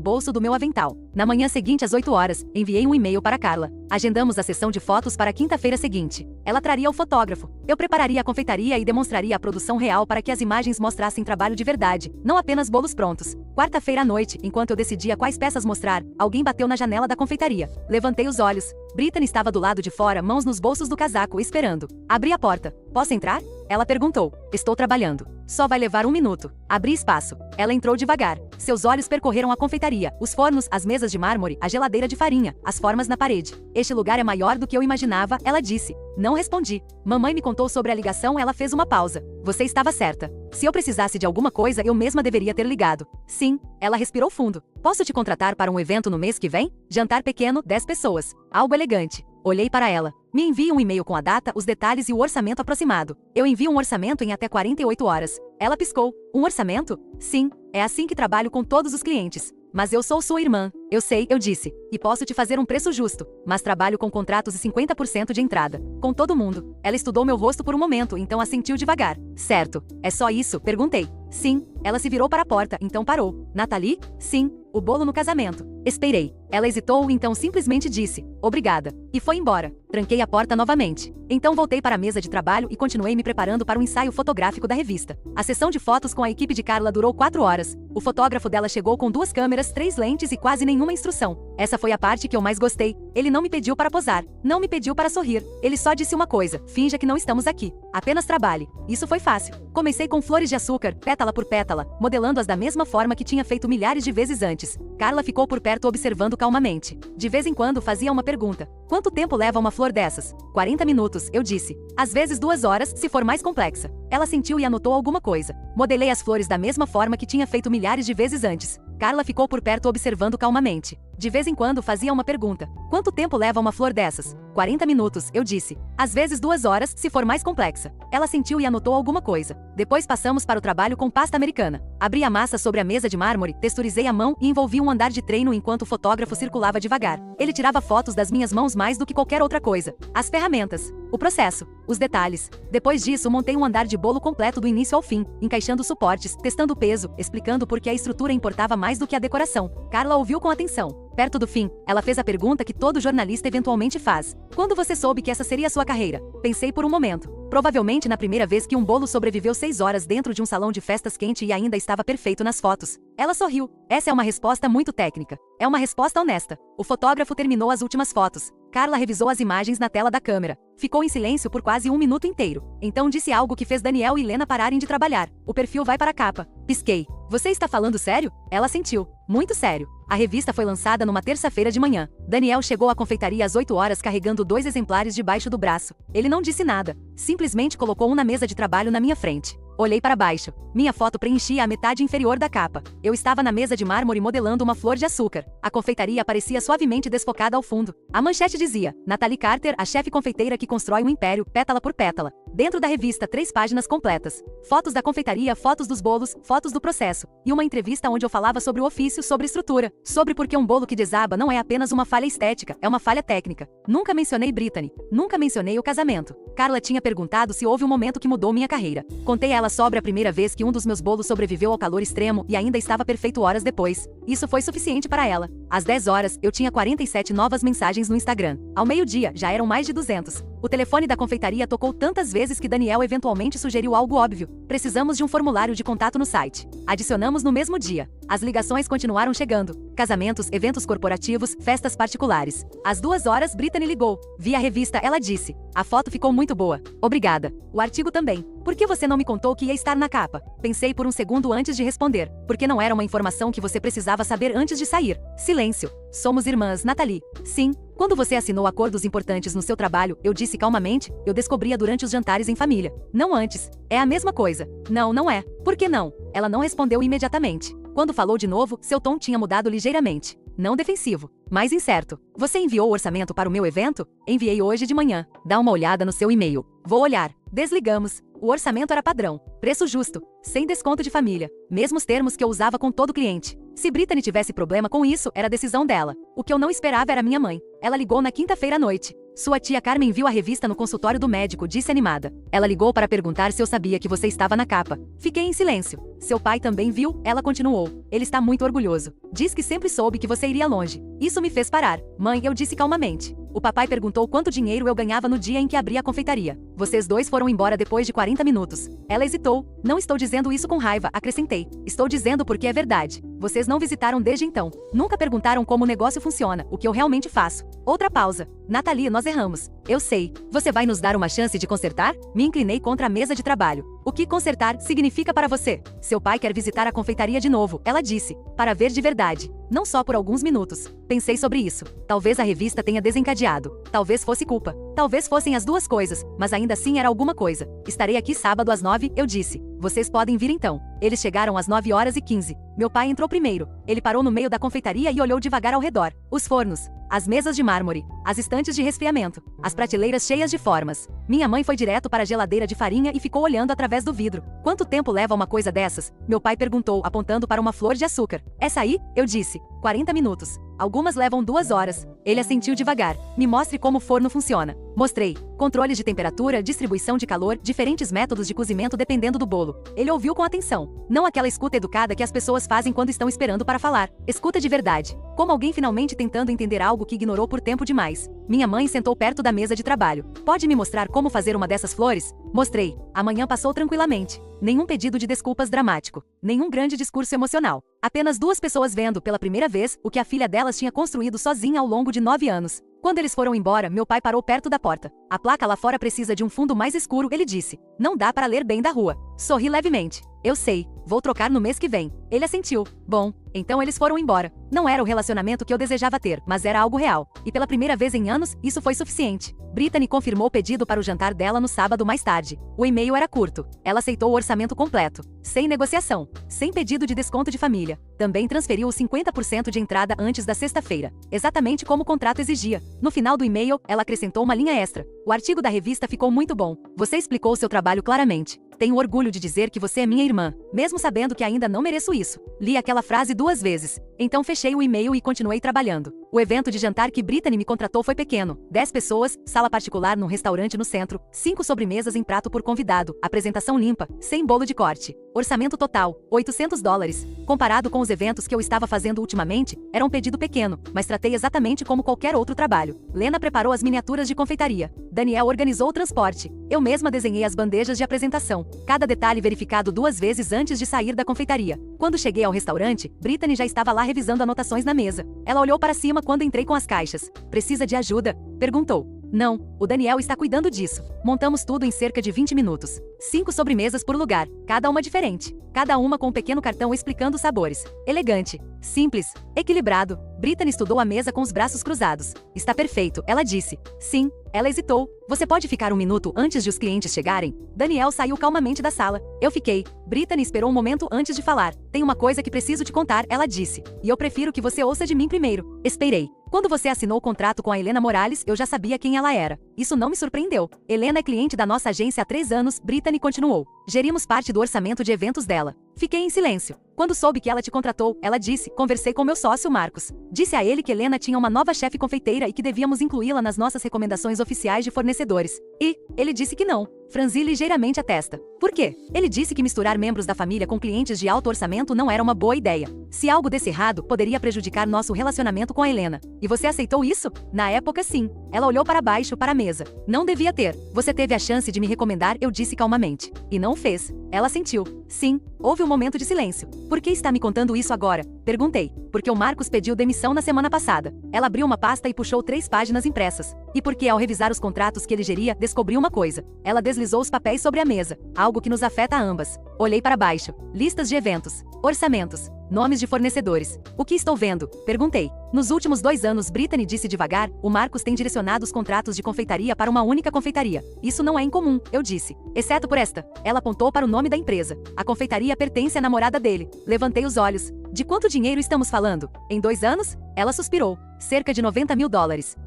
bolso do meu avental. Na manhã seguinte às 8 horas, enviei um e-mail para Carla. Agendamos a sessão de fotos para a quinta-feira seguinte. Ela traria o fotógrafo. Eu prepararia a confeitaria e demonstraria a produção real para que as imagens mostrassem trabalho de verdade, não apenas bolos prontos. Quarta-feira à noite, enquanto eu decidia quais peças mostrar, alguém bateu na janela da confeitaria. Levantei os olhos. Brittany estava do lado de fora, mãos nos bolsos do casaco, esperando. Abri a porta. Posso entrar? Ela perguntou. Estou trabalhando. Só vai levar 1 minuto. Abri espaço. Ela entrou devagar. Seus olhos percorreram a confeitaria, os fornos, as mesas de mármore, a geladeira de farinha, as formas na parede. Este lugar é maior do que eu imaginava, ela disse. Não respondi. Mamãe me contou sobre a ligação, ela fez uma pausa. Você estava certa. Se eu precisasse de alguma coisa, eu mesma deveria ter ligado. Sim. Ela respirou fundo. Posso te contratar para um evento no mês que vem? Jantar pequeno, 10 pessoas. Algo elegante. Olhei para ela. Me envie um e-mail com a data, os detalhes e o orçamento aproximado. Eu envio um orçamento em até 48 horas. Ela piscou. Um orçamento? Sim, é assim que trabalho com todos os clientes. Mas eu sou sua irmã. Eu sei, eu disse. E posso te fazer um preço justo. Mas trabalho com contratos e 50% de entrada. Com todo mundo. Ela estudou meu rosto por um momento, então assentiu devagar. Certo. É só isso? Perguntei. Sim. Ela se virou para a porta, então parou. Nathalie? Sim. O bolo no casamento. Esperei. Ela hesitou, então simplesmente disse, obrigada. E foi embora. Tranquei a porta novamente. Então voltei para a mesa de trabalho e continuei me preparando para o ensaio fotográfico da revista. A sessão de fotos com a equipe de Carla durou 4 horas. O fotógrafo dela chegou com 2 câmeras, 3 lentes e quase nenhuma instrução. Essa foi a parte que eu mais gostei. Ele não me pediu para posar. Não me pediu para sorrir. Ele só disse uma coisa, finja que não estamos aqui. Apenas trabalhe. Isso foi fácil. Comecei com flores de açúcar, pétala por pétala, modelando-as da mesma forma que tinha feito milhares de vezes antes. Carla ficou por perto observando calmamente. De vez em quando fazia uma pergunta. Quanto tempo leva uma flor dessas? 40 minutos, eu disse. Às vezes 2 horas, se for mais complexa. Ela sentiu e anotou alguma coisa. Modelei as flores da mesma forma que tinha feito milhares de vezes antes. Carla ficou por perto observando calmamente. De vez em quando fazia uma pergunta. Quanto tempo leva uma flor dessas? 40 minutos, eu disse. Às vezes 2 horas, se for mais complexa. Ela sentiu e anotou alguma coisa. Depois passamos para o trabalho com pasta americana. Abri a massa sobre a mesa de mármore, texturizei a mão e envolvi um andar de treino enquanto o fotógrafo circulava devagar. Ele tirava fotos das minhas mãos mais do que qualquer outra coisa. As ferramentas, o processo, os detalhes. Depois disso, montei um andar de bolo completo do início ao fim, encaixando suportes, testando o peso, explicando por que a estrutura importava mais do que a decoração. Carla ouviu com atenção. Perto do fim, ela fez a pergunta que todo jornalista eventualmente faz. Quando você soube que essa seria a sua carreira? Pensei por um momento. Provavelmente na primeira vez que um bolo sobreviveu 6 horas dentro de um salão de festas quente e ainda estava perfeito nas fotos. Ela sorriu. Essa é uma resposta muito técnica. É uma resposta honesta. O fotógrafo terminou as últimas fotos. Carla revisou as imagens na tela da câmera. Ficou em silêncio por quase 1 minuto inteiro. Então disse algo que fez Daniel e Helena pararem de trabalhar. O perfil vai para a capa. Pisquei. Você está falando sério? Ela sentiu. Muito sério. A revista foi lançada numa terça-feira de manhã. Daniel chegou à confeitaria às 8 horas carregando 2 exemplares debaixo do braço. Ele não disse nada. Simplesmente colocou um na mesa de trabalho na minha frente. Olhei para baixo. Minha foto preenchia a metade inferior da capa. Eu estava na mesa de mármore modelando uma flor de açúcar. A confeitaria parecia suavemente desfocada ao fundo. A manchete dizia, Nathalie Carter, a chefe confeiteira que constrói um império, pétala por pétala. Dentro da revista, 3 páginas completas. Fotos da confeitaria, fotos dos bolos, fotos do processo. E uma entrevista onde eu falava sobre o ofício, sobre estrutura. Sobre porque um bolo que desaba não é apenas uma falha estética, é uma falha técnica. Nunca mencionei Brittany. Nunca mencionei o casamento. Carla tinha perguntado se houve um momento que mudou minha carreira. Contei a ela sobre a primeira vez que um dos meus bolos sobreviveu ao calor extremo e ainda estava perfeito horas depois. Isso foi suficiente para ela. Às 10 horas, eu tinha 47 novas mensagens no Instagram. Ao meio-dia, já eram mais de 200. O telefone da confeitaria tocou tantas vezes que Daniel eventualmente sugeriu algo óbvio. Precisamos de um formulário de contato no site. Adicionamos no mesmo dia. As ligações continuaram chegando. Casamentos, eventos corporativos, festas particulares. Às 2 horas, Brittany ligou. Vi a revista, ela disse. A foto ficou muito boa. Obrigada. O artigo também. Por que você não me contou que ia estar na capa? Pensei por um segundo antes de responder. Porque não era uma informação que você precisava saber antes de sair. Silêncio. Somos irmãs, Natalie. Sim. Quando você assinou acordos importantes no seu trabalho, eu disse calmamente, eu descobria durante os jantares em família. Não antes. É a mesma coisa. Não, não é. Por que não? Ela não respondeu imediatamente. Quando falou de novo, seu tom tinha mudado ligeiramente. Não defensivo, mas incerto. Você enviou o orçamento para o meu evento? Enviei hoje de manhã. Dá uma olhada no seu e-mail. Vou olhar. Desligamos. O orçamento era padrão. Preço justo. Sem desconto de família. Mesmos termos que eu usava com todo cliente. Se Brittany tivesse problema com isso, era decisão dela. O que eu não esperava era minha mãe. Ela ligou na quinta-feira à noite. Sua tia Carmen viu a revista no consultório do médico, disse animada. Ela ligou para perguntar se eu sabia que você estava na capa. Fiquei em silêncio. Seu pai também viu, ela continuou. Ele está muito orgulhoso. Diz que sempre soube que você iria longe. Isso me fez parar. Mãe, eu disse calmamente. O papai perguntou quanto dinheiro eu ganhava no dia em que abri a confeitaria. Vocês dois foram embora depois de 40 minutos. Ela hesitou. Não estou dizendo isso com raiva, acrescentei. Estou dizendo porque é verdade. Vocês não visitaram desde então. Nunca perguntaram como o negócio funciona, o que eu realmente faço. Outra pausa. Natalie, nós erramos. Eu sei. Você vai nos dar uma chance de consertar? Me inclinei contra a mesa de trabalho. O que consertar significa para você? Seu pai quer visitar a confeitaria de novo, ela disse. Para ver de verdade. Não só por alguns minutos. Pensei sobre isso. Talvez a revista tenha desencadeado. Talvez fosse culpa. Talvez fossem as duas coisas, mas ainda assim era alguma coisa. Estarei aqui sábado às 9, eu disse. Vocês podem vir então. Eles chegaram às 9h15. Meu pai entrou primeiro. Ele parou no meio da confeitaria e olhou devagar ao redor. Os fornos, as mesas de mármore, as estantes de resfriamento, as prateleiras cheias de formas. Minha mãe foi direto para a geladeira de farinha e ficou olhando através do vidro. Quanto tempo leva uma coisa dessas? Meu pai perguntou, apontando para uma flor de açúcar. Essa aí? Eu disse. 40 minutos. Algumas levam 2 horas. Ele assentiu devagar. Me mostre como o forno funciona. Mostrei. Controles de temperatura, distribuição de calor, diferentes métodos de cozimento dependendo do bolo. Ele ouviu com atenção. Não aquela escuta educada que as pessoas fazem quando estão esperando para falar. Escuta de verdade. Como alguém finalmente tentando entender algo que ignorou por tempo demais. Minha mãe sentou perto da mesa de trabalho. Pode me mostrar como fazer uma dessas flores? Mostrei. A manhã passou tranquilamente. Nenhum pedido de desculpas dramático. Nenhum grande discurso emocional. Apenas 2 pessoas vendo pela primeira vez o que a filha delas tinha construído sozinha ao longo de 9 anos. Quando eles foram embora, meu pai parou perto da porta. A placa lá fora precisa de um fundo mais escuro, ele disse. Não dá para ler bem da rua. Sorri levemente. Eu sei. Vou trocar no mês que vem. Ele assentiu. Bom, então eles foram embora. Não era o relacionamento que eu desejava ter, mas era algo real. E pela primeira vez em anos, isso foi suficiente. Brittany confirmou o pedido para o jantar dela no sábado mais tarde. O e-mail era curto. Ela aceitou o orçamento completo. Sem negociação. Sem pedido de desconto de família. Também transferiu os 50% de entrada antes da sexta-feira. Exatamente como o contrato exigia. No final do e-mail, ela acrescentou uma linha extra. O artigo da revista ficou muito bom. Você explicou seu trabalho claramente. Tenho orgulho de dizer que você é minha irmã, mesmo sabendo que ainda não mereço isso. Li aquela frase 2 vezes. Então fechei o e-mail e continuei trabalhando. O evento de jantar que Brittany me contratou foi pequeno. 10 pessoas, sala particular num restaurante no centro, 5 sobremesas em prato por convidado, apresentação limpa, sem bolo de corte. Orçamento total, $800. Comparado com os eventos que eu estava fazendo ultimamente, era um pedido pequeno, mas tratei exatamente como qualquer outro trabalho. Lena preparou as miniaturas de confeitaria. Daniel organizou o transporte. Eu mesma desenhei as bandejas de apresentação. Cada detalhe verificado 2 vezes antes de sair da confeitaria. Quando cheguei ao restaurante, Brittany já estava lá revisando anotações na mesa. Ela olhou para cima quando entrei com as caixas. Precisa de ajuda? Perguntou. Não, o Daniel está cuidando disso. Montamos tudo em cerca de 20 minutos. 5 sobremesas por lugar, cada uma diferente. Cada uma com um pequeno cartão explicando os sabores. Elegante, simples, equilibrado. Brittany estudou a mesa com os braços cruzados. Está perfeito, ela disse. Sim, ela hesitou. Você pode ficar 1 minuto antes de os clientes chegarem? Daniel saiu calmamente da sala. Eu fiquei. Brittany esperou um momento antes de falar. Tem uma coisa que preciso te contar, ela disse. E eu prefiro que você ouça de mim primeiro. Esperei. Quando você assinou o contrato com a Helena Morales, eu já sabia quem ela era. Isso não me surpreendeu. Helena é cliente da nossa agência há 3 anos, Brittany continuou. Gerimos parte do orçamento de eventos dela. Fiquei em silêncio. Quando soube que ela te contratou, ela disse, conversei com meu sócio Marcos. Disse a ele que Helena tinha uma nova chefe confeiteira e que devíamos incluí-la nas nossas recomendações oficiais de fornecedores. E ele disse que não. Franzi ligeiramente a testa. Por quê? Ele disse que misturar membros da família com clientes de alto orçamento não era uma boa ideia. Se algo desse errado, poderia prejudicar nosso relacionamento com a Helena. E você aceitou isso? Na época, sim. Ela olhou para baixo, para a mesa. Não devia ter. Você teve a chance de me recomendar, eu disse calmamente. E não fez. Ela sentiu. Sim. Houve um momento de silêncio. Por que está me contando isso agora? Perguntei. Porque o Marcos pediu demissão na semana passada. Ela abriu uma pasta e puxou 3 páginas impressas. E porque ao revisar os contratos que ele geria, descobriu uma coisa. Ela deslizou os papéis sobre a mesa. Algo que nos afeta a ambas. Olhei para baixo. Listas de eventos. Orçamentos. Nomes de fornecedores. O que estou vendo? Perguntei. Nos últimos 2 anos, Brittany disse devagar, o Marcos tem direcionado os contratos de confeitaria para uma única confeitaria. Isso não é incomum, eu disse. Exceto por esta. Ela apontou para o nome da empresa. A confeitaria pertence à namorada dele. Levantei os olhos. De quanto dinheiro estamos falando? Em 2 anos? Ela suspirou. Cerca de $90 mil.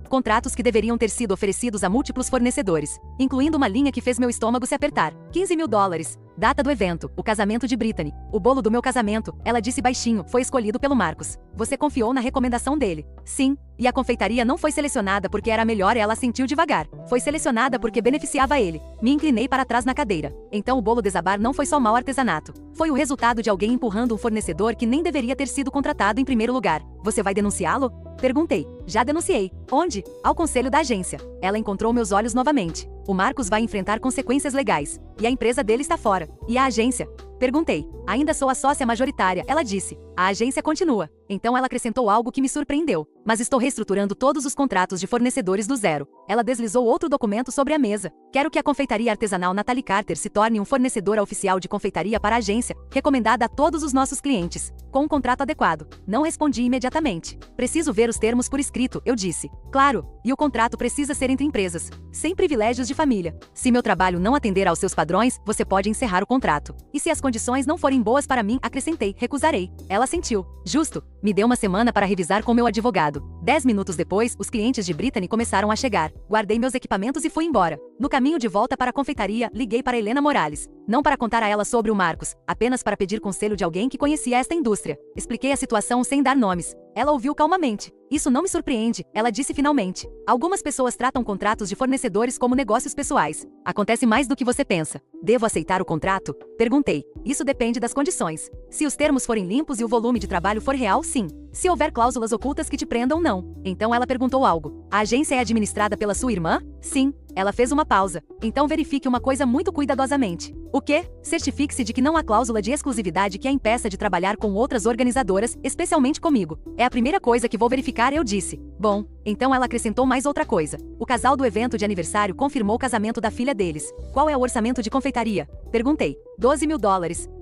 Contratos que deveriam ter sido oferecidos a múltiplos fornecedores, incluindo uma linha que fez meu estômago se apertar. $15 mil. Data do evento, o casamento de Brittany. O bolo do meu casamento, ela disse baixinho, foi escolhido pelo Marcos. Você confiou na recomendação dele. Sim. E a confeitaria não foi selecionada porque era melhor e ela sentiu devagar. Foi selecionada porque beneficiava ele. Me inclinei para trás na cadeira. Então o bolo desabar não foi só mau artesanato. Foi o resultado de alguém empurrando um fornecedor que nem deveria ter sido contratado em primeiro lugar. Você vai denunciá-lo? Perguntei. Já denunciei. Onde? Ao conselho da agência. Ela encontrou meus olhos novamente. O Marcos vai enfrentar consequências legais. E a empresa dele está fora. E a agência? Perguntei. Ainda sou a sócia majoritária, ela disse. A agência continua. Então ela acrescentou algo que me surpreendeu. Mas estou reestruturando todos os contratos de fornecedores do zero. Ela deslizou outro documento sobre a mesa. Quero que a confeitaria artesanal Natalie Carter se torne um fornecedor oficial de confeitaria para a agência, recomendada a todos os nossos clientes, com um contrato adequado. Não respondi imediatamente. Preciso ver os termos por escrito, eu disse. Claro, e o contrato precisa ser entre empresas, sem privilégios de família. Se meu trabalho não atender aos seus padrões, você pode encerrar o contrato. E se as condições não forem boas para mim, acrescentei, recusarei. Ela sentiu. Justo. Me deu uma semana para revisar com meu advogado. 10 minutos depois, os clientes de Brittany começaram a chegar. Guardei meus equipamentos e fui embora. No caminho de volta para a confeitaria, liguei para Helena Morales. Não para contar a ela sobre o Marcos, apenas para pedir conselho de alguém que conhecia esta indústria. Expliquei a situação sem dar nomes. Ela ouviu calmamente. Isso não me surpreende, ela disse finalmente. Algumas pessoas tratam contratos de fornecedores como negócios pessoais. Acontece mais do que você pensa. Devo aceitar o contrato? Perguntei. Isso depende das condições. Se os termos forem limpos e o volume de trabalho for real, sim. Se houver cláusulas ocultas que te prendam, não. Então ela perguntou algo. A agência é administrada pela sua irmã? Sim. Ela fez uma pausa. Então verifique uma coisa muito cuidadosamente. O quê? Certifique-se de que não há cláusula de exclusividade que a impeça de trabalhar com outras organizadoras, especialmente comigo. É a primeira coisa que vou verificar, eu disse. Bom, então ela acrescentou mais outra coisa. O casal do evento de aniversário confirmou o casamento da filha deles. Qual é o orçamento de confeitaria? Perguntei. $12 mil.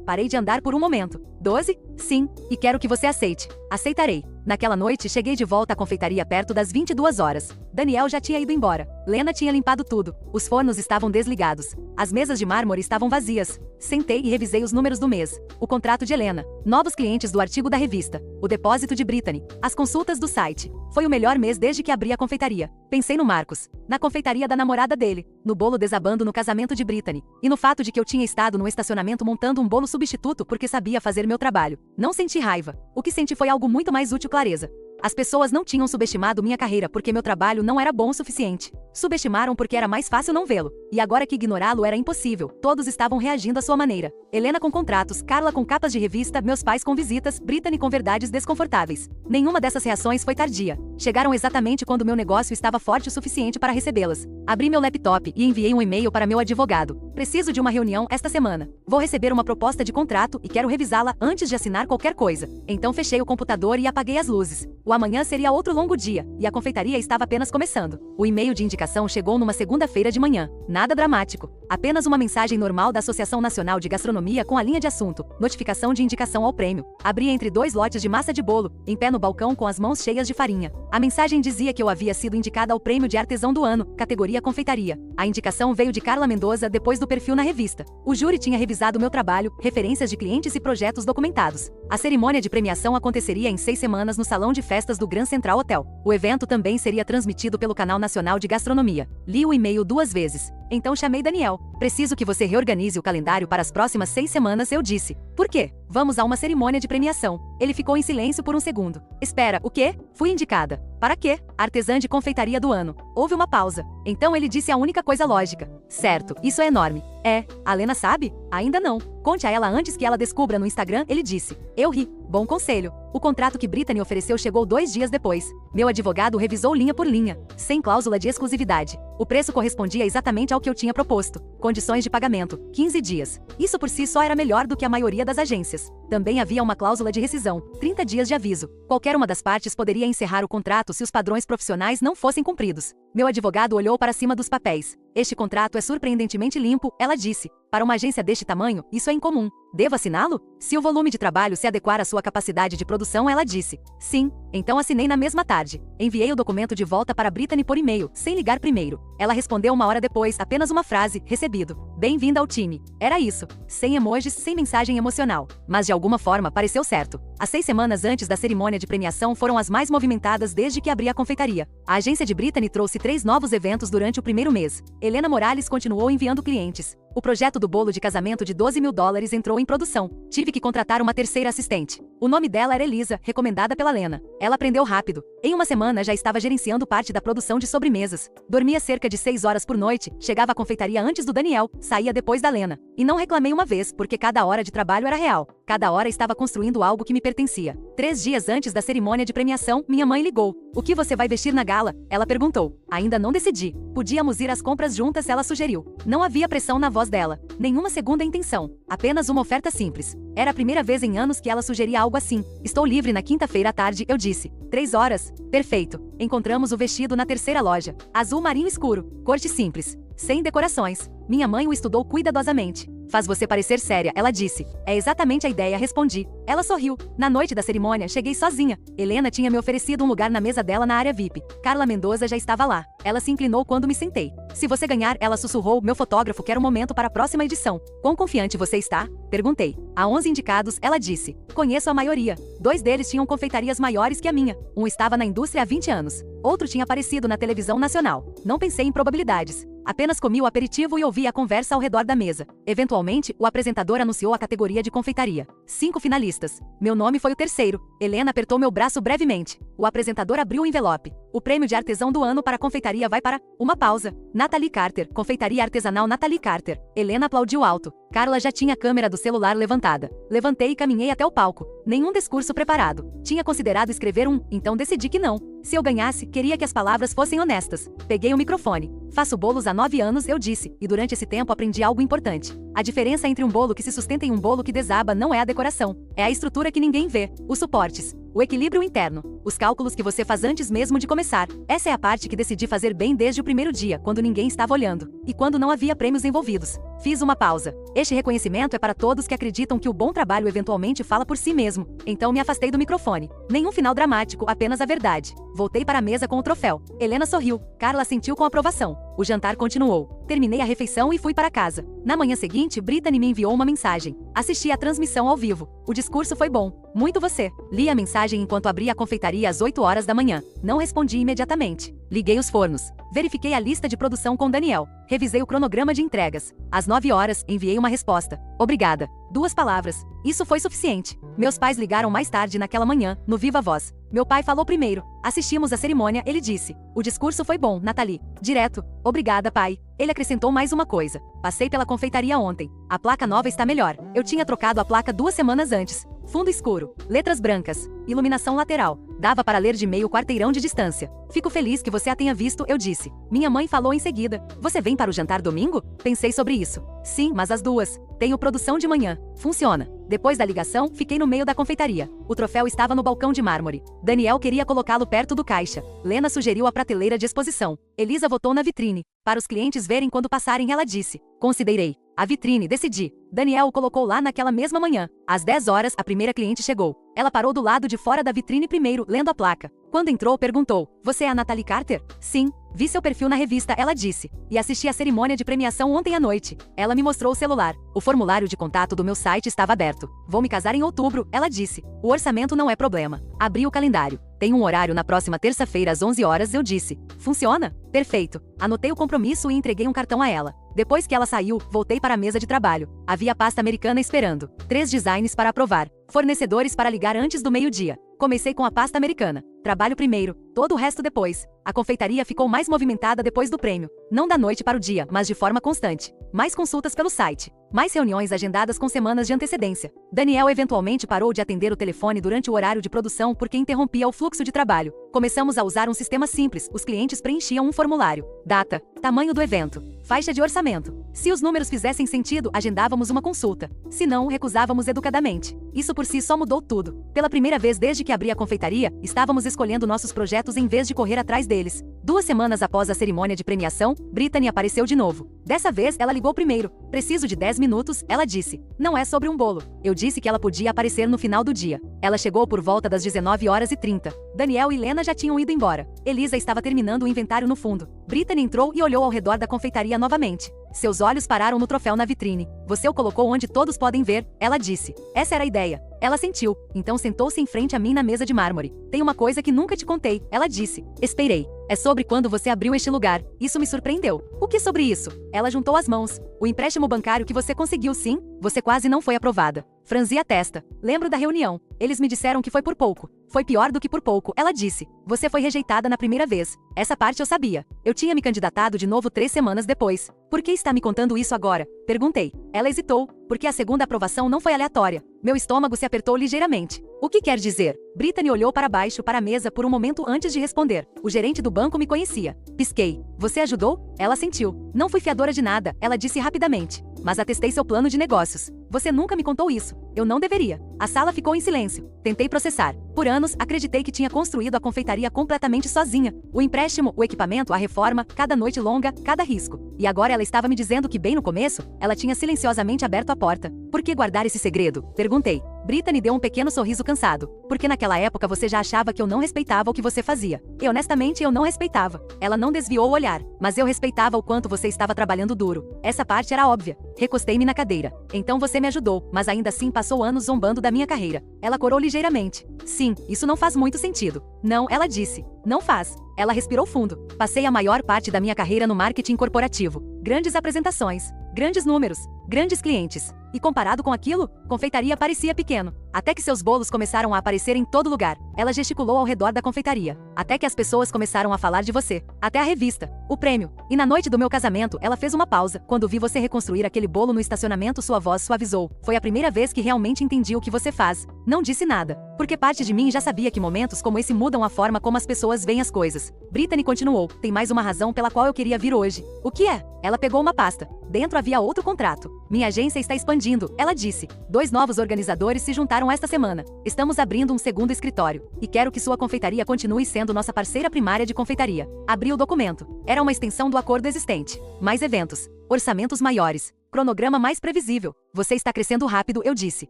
Parei de andar por um momento. 12? Sim. E quero que você aceite. Aceitarei. Naquela noite, cheguei de volta à confeitaria perto das 22 horas. Daniel já tinha ido embora. Lena tinha limpado tudo. Os fornos estavam desligados. As mesas de mármore estavam vazias. Sentei e revisei os números do mês. O contrato de Helena. Novos clientes do artigo da revista. O depósito de Brittany. As consultas do site. Foi o melhor mês desde que abri a confeitaria. Pensei no Marcos. Na confeitaria da namorada dele. No bolo desabando no casamento de Brittany. E no fato de que eu tinha estado no estacionamento montando um bolo substituto porque sabia fazer meu trabalho. Não senti raiva. O que senti foi algo muito mais útil, clareza. As pessoas não tinham subestimado minha carreira porque meu trabalho não era bom o suficiente. Subestimaram porque era mais fácil não vê-lo. E agora que ignorá-lo era impossível, todos estavam reagindo à sua maneira. Helena com contratos, Carla com capas de revista, meus pais com visitas, Brittany com verdades desconfortáveis. Nenhuma dessas reações foi tardia. Chegaram exatamente quando meu negócio estava forte o suficiente para recebê-las. Abri meu laptop e enviei um e-mail para meu advogado. Preciso de uma reunião esta semana. Vou receber uma proposta de contrato e quero revisá-la antes de assinar qualquer coisa. Então fechei o computador e apaguei as luzes. O amanhã seria outro longo dia, e a confeitaria estava apenas começando. O e-mail de indicação chegou numa segunda-feira de manhã. Nada dramático. Apenas uma mensagem normal da Associação Nacional de Gastronomia com a linha de assunto. Notificação de indicação ao prêmio. Abri entre 2 lotes de massa de bolo, em pé no balcão com as mãos cheias de farinha. A mensagem dizia que eu havia sido indicada ao prêmio de artesão do ano, categoria confeitaria. A indicação veio de Carla Mendoza depois do perfil na revista. O júri tinha revisado meu trabalho, referências de clientes e projetos documentados. A cerimônia de premiação aconteceria em 6 semanas no salão de festas do Grand Central Hotel. O evento também seria transmitido pelo Canal Nacional de Gastronomia. Li o e-mail 2 vezes. Então chamei Daniel. Preciso que você reorganize o calendário para as próximas 6 semanas, eu disse. Por quê? Vamos a uma cerimônia de premiação. Ele ficou em silêncio por um segundo. Espera, o quê? Fui indicada. Para quê? Artesã de confeitaria do ano. Houve uma pausa. Então ele disse a única coisa lógica. Certo, isso é enorme. É, a Lena sabe? Ainda não. Conte a ela antes que ela descubra no Instagram, ele disse. Eu ri. Bom conselho. O contrato que Brittany ofereceu chegou 2 dias depois. Meu advogado revisou linha por linha, sem cláusula de exclusividade. O preço correspondia exatamente ao que eu tinha proposto. Condições de pagamento, 15 dias. Isso por si só era melhor do que a maioria das agências. Também havia uma cláusula de rescisão, 30 dias de aviso. Qualquer uma das partes poderia encerrar o contrato se os padrões profissionais não fossem cumpridos. Meu advogado olhou para cima dos papéis. Este contrato é surpreendentemente limpo, ela disse. Para uma agência deste tamanho, isso é incomum. Devo assiná-lo? Se o volume de trabalho se adequar à sua capacidade de produção, ela disse. Sim. Então assinei na mesma tarde. Enviei o documento de volta para Brittany por e-mail, sem ligar primeiro. Ela respondeu 1 hora depois, apenas uma frase, recebido. Bem-vinda ao time. Era isso. Sem emojis, sem mensagem emocional. Mas de alguma forma pareceu certo. As 6 semanas antes da cerimônia de premiação foram as mais movimentadas desde que abri a confeitaria. A agência de Brittany trouxe 3 novos eventos durante o primeiro mês. Helena Morales continuou enviando clientes. O projeto do bolo de casamento de $12 mil entrou em produção. Tive que contratar uma terceira assistente. O nome dela era Elisa, recomendada pela Lena. Ela aprendeu rápido. Em uma semana já estava gerenciando parte da produção de sobremesas. Dormia cerca de 6 horas por noite, chegava à confeitaria antes do Daniel, saía depois da Lena. E não reclamei uma vez, porque cada hora de trabalho era real. Cada hora estava construindo algo que me pertencia. 3 dias antes da cerimônia de premiação, minha mãe ligou. O que você vai vestir na gala? Ela perguntou. Ainda não decidi. Podíamos ir às compras juntas, ela sugeriu. Não havia pressão na voz dela. Nenhuma segunda intenção. Apenas uma oferta simples. Era a primeira vez em anos que ela sugeria algo assim. Estou livre na quinta-feira à tarde, eu disse. 3 horas. Perfeito. Encontramos o vestido na terceira loja. Azul marinho escuro. Corte simples. Sem decorações. Minha mãe o estudou cuidadosamente. Faz você parecer séria, ela disse. É exatamente a ideia, respondi. Ela sorriu. Na noite da cerimônia, cheguei sozinha. Helena tinha me oferecido um lugar na mesa dela na área VIP. Carla Mendoza já estava lá. Ela se inclinou quando me sentei. Se você ganhar, ela sussurrou, meu fotógrafo quer um momento para a próxima edição. Quão confiante você está? Perguntei. Há 11 indicados, ela disse. Conheço a maioria. 2 deles tinham confeitarias maiores que a minha. Um estava na indústria há 20 anos. Outro tinha aparecido na televisão nacional. Não pensei em probabilidades. Apenas comi o aperitivo e ouvi a conversa ao redor da mesa. Eventualmente, o apresentador anunciou a categoria de confeitaria. 5 finalistas. Meu nome foi o terceiro. Helena apertou meu braço brevemente. O apresentador abriu o envelope. O prêmio de artesão do ano para a confeitaria vai para... Uma pausa. Natalie Carter. Confeitaria artesanal Natalie Carter. Helena aplaudiu alto. Carla já tinha a câmera do celular levantada. Levantei e caminhei até o palco. Nenhum discurso preparado. Tinha considerado escrever então decidi que não. Se eu ganhasse, queria que as palavras fossem honestas. Peguei o microfone. Faço bolos há 9 anos, eu disse, e durante esse tempo aprendi algo importante. A diferença entre um bolo que se sustenta e um bolo que desaba não é a decoração. É a estrutura que ninguém vê, os suportes, o equilíbrio interno, os cálculos que você faz antes mesmo de começar. Essa é a parte que decidi fazer bem desde o primeiro dia, quando ninguém estava olhando, e quando não havia prêmios envolvidos. Fiz uma pausa. Este reconhecimento é para todos que acreditam que o bom trabalho eventualmente fala por si mesmo. Então me afastei do microfone. Nenhum final dramático, apenas a verdade. Voltei para a mesa com o troféu. Helena sorriu. Carla assentiu com aprovação. O jantar continuou. Terminei a refeição e fui para casa. Na manhã seguinte, Brittany me enviou uma mensagem. Assisti a transmissão ao vivo. O discurso foi bom. Muito você. Li a mensagem enquanto abria a confeitaria às 8 horas da manhã. Não respondi imediatamente. Liguei os fornos. Verifiquei a lista de produção com Daniel. Revisei o cronograma de entregas. Às 9 horas, enviei uma resposta. Obrigada. 2 palavras. Isso foi suficiente. Meus pais ligaram mais tarde naquela manhã, no Viva Voz. Meu pai falou primeiro. Assistimos à cerimônia, ele disse. O discurso foi bom, Natalie. Direto. Obrigada, pai. Ele acrescentou mais uma coisa. Passei pela confeitaria ontem. A placa nova está melhor. Eu tinha trocado a placa 2 semanas antes. Fundo escuro. Letras brancas. Iluminação lateral. Dava para ler de meio quarteirão de distância. Fico feliz que você a tenha visto, eu disse. Minha mãe falou em seguida. Você vem para o jantar domingo? Pensei sobre isso. Sim, mas às 2. Tenho produção de manhã. Funciona. Depois da ligação, fiquei no meio da confeitaria. O troféu estava no balcão de mármore. Daniel queria colocá-lo perto do caixa. Lena sugeriu a prateleira de exposição. Elisa votou na vitrine. Para os clientes verem quando passarem, ela disse. Considerei. A vitrine, decidi. Daniel o colocou lá naquela mesma manhã. Às 10 horas, a primeira cliente chegou. Ela parou do lado de fora da vitrine primeiro, lendo a placa. Quando entrou, perguntou: "Você é a Natalie Carter?" "Sim. Vi seu perfil na revista", ela disse. "E assisti a cerimônia de premiação ontem à noite." Ela me mostrou o celular. O formulário de contato do meu site estava aberto. "Vou me casar em outubro", ela disse. "O orçamento não é problema." Abri o calendário. "Tem um horário na próxima terça-feira às 11 horas", eu disse. "Funciona?" "Perfeito." Anotei o compromisso e entreguei um cartão a ela. Depois que ela saiu, voltei para a mesa de trabalho. Havia pasta americana esperando. 3 designs para aprovar. Fornecedores para ligar antes do meio-dia. Comecei com a pasta americana. Trabalho primeiro, todo o resto depois. A confeitaria ficou mais movimentada depois do prêmio. Não da noite para o dia, mas de forma constante. Mais consultas pelo site. Mais reuniões agendadas com semanas de antecedência. Daniel eventualmente parou de atender o telefone durante o horário de produção porque interrompia o fluxo de trabalho. Começamos a usar um sistema simples. Os clientes preenchiam um formulário. Data, tamanho do evento, faixa de orçamento. Se os números fizessem sentido, agendávamos uma consulta. Se não, recusávamos educadamente. Isso por si só mudou tudo. Pela primeira vez desde que abri a confeitaria, estávamos escolhendo nossos projetos em vez de correr atrás deles. 2 semanas após a cerimônia de premiação, Brittany apareceu de novo. Dessa vez, ela ligou primeiro. "Preciso de 10 minutos", ela disse. "Não é sobre um bolo." Eu disse que ela podia aparecer no final do dia. Ela chegou por volta das 19h30. Daniel e Lena já tinham ido embora. Elisa estava terminando o inventário no fundo. Brittany entrou e olhou ao redor da confeitaria novamente. Seus olhos pararam no troféu na vitrine. "Você o colocou onde todos podem ver", ela disse. "Essa era a ideia." Ela sentiu, então sentou-se em frente a mim na mesa de mármore. "Tem uma coisa que nunca te contei", ela disse. Esperei. "É sobre quando você abriu este lugar. Isso me surpreendeu." "O que sobre isso?" Ela juntou as mãos. "O empréstimo bancário que você conseguiu, sim? Você quase não foi aprovada." Franzi a testa. "Lembro da reunião. Eles me disseram que foi por pouco." "Foi pior do que por pouco", ela disse. "Você foi rejeitada na primeira vez. Essa parte eu sabia. Eu tinha me candidatado de novo 3 semanas depois." "Por que está me contando isso agora?" perguntei. Ela hesitou. "Porque a segunda aprovação não foi aleatória." Meu estômago se apertou ligeiramente. "O que quer dizer?" Brittany olhou para baixo para a mesa por um momento antes de responder. "O gerente do banco me conhecia." Pisquei. "Você ajudou?" Ela sentiu. "Não fui fiadora de nada", ela disse rapidamente. "Mas atestei seu plano de negócios." "Você nunca me contou isso." "Eu não deveria." A sala ficou em silêncio. Tentei processar. Por anos, acreditei que tinha construído a confeitaria completamente sozinha. O empréstimo, o equipamento, a reforma, cada noite longa, cada risco. E agora ela estava me dizendo que bem no começo, ela tinha silenciosamente aberto a porta. "Por que guardar esse segredo?" perguntei. Brittany deu um pequeno sorriso cansado. "Porque naquela época você já achava que eu não respeitava o que você fazia." E honestamente eu não respeitava. Ela não desviou o olhar. "Mas eu respeitava o quanto você estava trabalhando duro. Essa parte era óbvia." Recostei-me na cadeira. "Então você me ajudou, mas ainda assim passou anos zombando da minha carreira." Ela corou ligeiramente. "Sim, isso não faz muito sentido." "Não", ela disse. "Não faz." Ela respirou fundo. "Passei a maior parte da minha carreira no marketing corporativo. Grandes apresentações, grandes números, grandes clientes. E comparado com aquilo, confeitaria parecia pequeno. Até que seus bolos começaram a aparecer em todo lugar." Ela gesticulou ao redor da confeitaria. "Até que as pessoas começaram a falar de você. Até a revista. O prêmio. E na noite do meu casamento, ela fez uma pausa. Quando vi você reconstruir aquele bolo no estacionamento, sua voz suavizou. Foi a primeira vez que realmente entendi o que você faz." Não disse nada. Porque parte de mim já sabia que momentos como esse mudam a forma como as pessoas veem as coisas. Brittany continuou. "Tem mais uma razão pela qual eu queria vir hoje." "O que é?" Ela pegou uma pasta. Dentro havia outro contrato. "Minha agência está expandindo", ela disse. 2 novos organizadores se juntaram esta semana. "Estamos abrindo um segundo escritório. E quero que sua confeitaria continue sendo nossa parceira primária de confeitaria." Abri o documento. Era uma extensão do acordo existente. Mais eventos. Orçamentos maiores. Cronograma mais previsível. "Você está crescendo rápido", eu disse.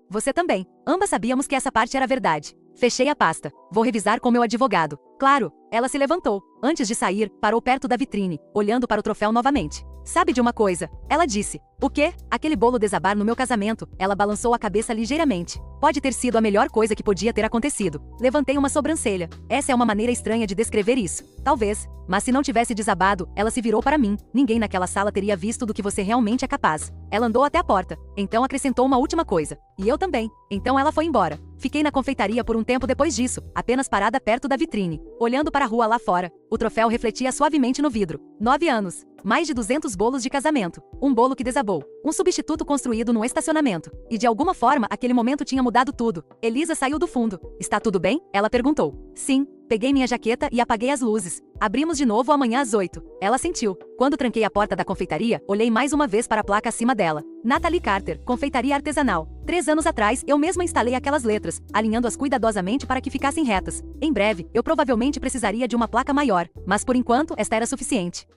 "Você também." Ambas sabíamos que essa parte era verdade. Fechei a pasta. "Vou revisar com meu advogado." "Claro." Ela se levantou. Antes de sair, parou perto da vitrine, olhando para o troféu novamente. "Sabe de uma coisa?" ela disse. "O quê?" "Aquele bolo desabar no meu casamento." Ela balançou a cabeça ligeiramente. "Pode ter sido a melhor coisa que podia ter acontecido." Levantei uma sobrancelha. "Essa é uma maneira estranha de descrever isso." "Talvez. Mas se não tivesse desabado", ela se virou para mim. "Ninguém naquela sala teria visto do que você realmente é capaz." Ela andou até a porta. Então acrescentou uma última coisa. "E eu também." Então ela foi embora. Fiquei na confeitaria por um tempo depois disso, apenas parada perto da vitrine, olhando para a rua lá fora. O troféu refletia suavemente no vidro. 9 anos. Mais de 200 bolos de casamento. Um bolo que desabou. Um substituto construído num estacionamento. E de alguma forma, aquele momento tinha mudado tudo. Elisa saiu do fundo. "Está tudo bem?" ela perguntou. "Sim." Peguei minha jaqueta e apaguei as luzes. "Abrimos de novo amanhã às 8. Ela sentiu. Quando tranquei a porta da confeitaria, olhei mais uma vez para a placa acima dela. Natalie Carter, confeitaria artesanal. 3 anos atrás, eu mesma instalei aquelas letras, alinhando-as cuidadosamente para que ficassem retas. Em breve, eu provavelmente precisaria de uma placa maior, mas por enquanto, esta era suficiente.